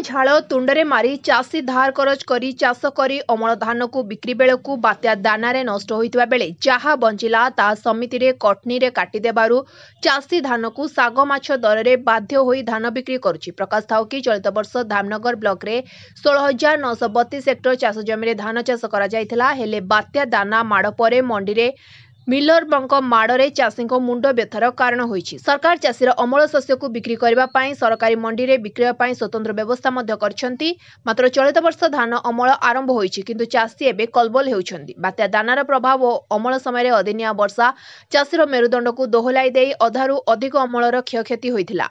झाड़ तुंडरे मारी चाषी धार करज करी चाष करी अमल धान को बिक्री बेलू बात्या दानारे नष्ट होइतबा बेले जहा बंचिला ता समिति रे कटनी रे काटी देबारु चाषी धान को साग माछ दर रे बाध्य होई धान बिक्री करुछि। प्रकाश थाउ कि चलित वर्ष धामनगर ब्लॉक रे 16,932 हेक्टर चाष जमी रे धान चाष करा जायथिला। हेले बात्या दाना माड़ परे मंडी रे मिलर माड़े चाषी मुंड व्यथार कारण होइछि। सरकार चाषीर अमल शस्य को बिक्री करबा पई सरकारी मंडी रे विक्रय पई स्वतंत्र व्यवस्था मध्य करछंती। मात्र चलित वर्ष धान अमल आरंभ होइछि किंतु चाषी एबे कलबल हेउछंती। बात्या दानार प्रभाव और अमल समय रे अदिनिया वर्षा चाषीर मेरुदंड को दोहलाई देई अधारु अधिक अमलर क्षयक्षति होइथिला।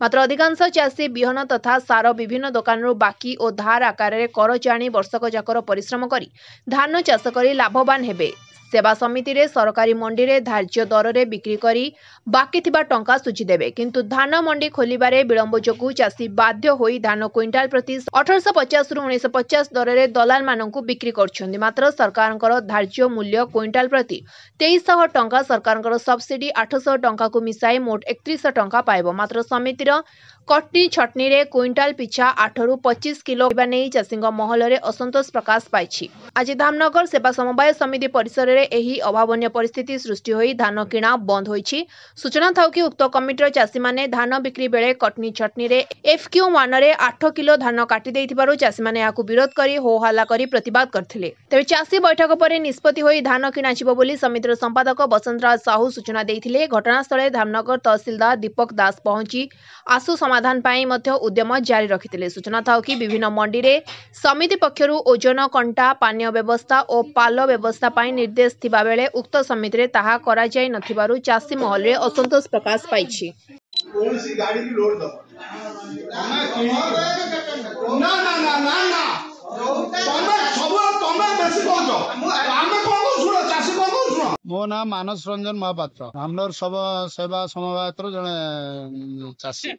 मात्र अधिकांश चाषी बिहन तथा सार विभिन्न दुकान बाकी और धार आकार करज आनी वर्षक जाकर परिश्रम करी धान चाष करी लाभवान हेबे। सेवा समिति रे सरकारी मंडी रे धार्य दर रे बिक्री करी बाकी थिबा टंका सुझी देबे किंतु धान मंडी खोलिबारे विलंब जोगु चाषी बाध्य होई धान क्विंटाल प्रति 1850 रु 1950 दर रे दलाल माननकु बिक्री करछन्ती। मात्र सरकारनकर धार्य मूल्य क्विंटाल प्रति 2300 टंका सरकारनकर सब्सिडी 800 टंका को मिसाई मोट 3100 टंका पाइबो। मात्र समितिर कटनी छटनी रे क्विंटाल पिछा 8 रु 25 किलो नहीं चाषी महल रे असंतोष प्रकाश पाइछि। आज धामनगर सेवा समवाय समिति परिसर रे एही अभावनीय परिस्थिति सृष्टि होई धान किणा बंद होइछि। सूचना थाउ कि उक्त कमिटर चाषी माने धान बिक्री बेले कटनी छटनी रे FQ1 रे 8 किलो धान काटी देइथिबारु चाषी माने याकु विरोध करी हो हल्ला करी प्रतिवाद करथिले। तबे चाषी बैठक परे निष्पत्ति होई धान किणाजिबो बोली समितिर संपादक बसंतराज साहू सूचना देइथिले। घटनास्थले धामनगर तहसीलदार दीपक दास पहुंची आसु समाधान पाई मध्य उद्यम जारी रखिथिले। सूचना थाउ कि विभिन्न मंडी रे समिति पक्षरु ओजन कंटा पानीय व्यवस्था और पाल व्यवस्था पाई निर्देश थिबा बेले उक्त समिति रे ताहा करा जाय नथिबारु चाषी महल रे असंतोष प्रकाश पाइछि। कोनसी गाड़ी की लोड दो ना ना ना ना ना तमे बेसी कहजो आमे कोन सुनो चाषी कोन सुनो। मो नाम मानस रंजन महापात्र धामनगर सेवा समवायतर जने चाषी।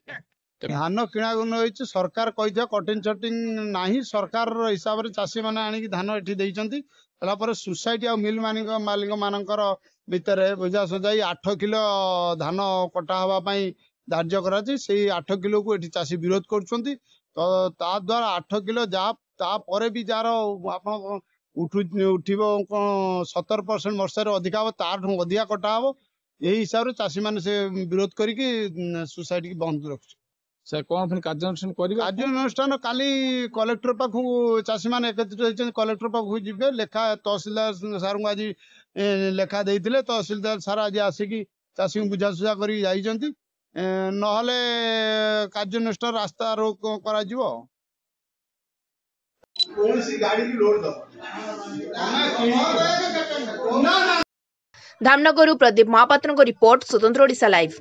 धान किणा गुण होइछि सरकार कहिथिया कटिंग छटिंग नाही सरकार हिसाब रे चाषी माने आनी धान एठी देइचंती। तला पर सोसाइटी आ मिल मालिक मानकर भितर बुझा सजाई 8 किलो धान कटा हवा पई धार्य करा छी। सेही 8 किलो को एठी चाषी विरोध करछंती। तो ता द्वारा 8 किलो जा ता परे भी जार आपण उठिबो 70% वर्ष रे अधिका हो तार अधिका कटा हो यही हिसाब रे चाषी माने से विरोध करिकि सोसाइटी की बंद रख से कौन फिर कार्यानुष्ठान करिबा। कार्यानुष्ठान काली कलेक्टर पाखु चाषी माने एकत्रित होइछन। कलेक्टर पाखु जिबे लेखा तहसीलदार सार को आज लेखा देइथिले। तहसीलदार सार आज आसिकी चाषी को बुझासुझा करी जाइछंती। नहले कार्यानुष्ठान रास्ता रोक करा जिवो। कोनसी गाड़ी की लोड दो ना ना। धामनगरु प्रदीप महापात्रको रिपोर्ट स्वतंत्र ओडिशा लाइव।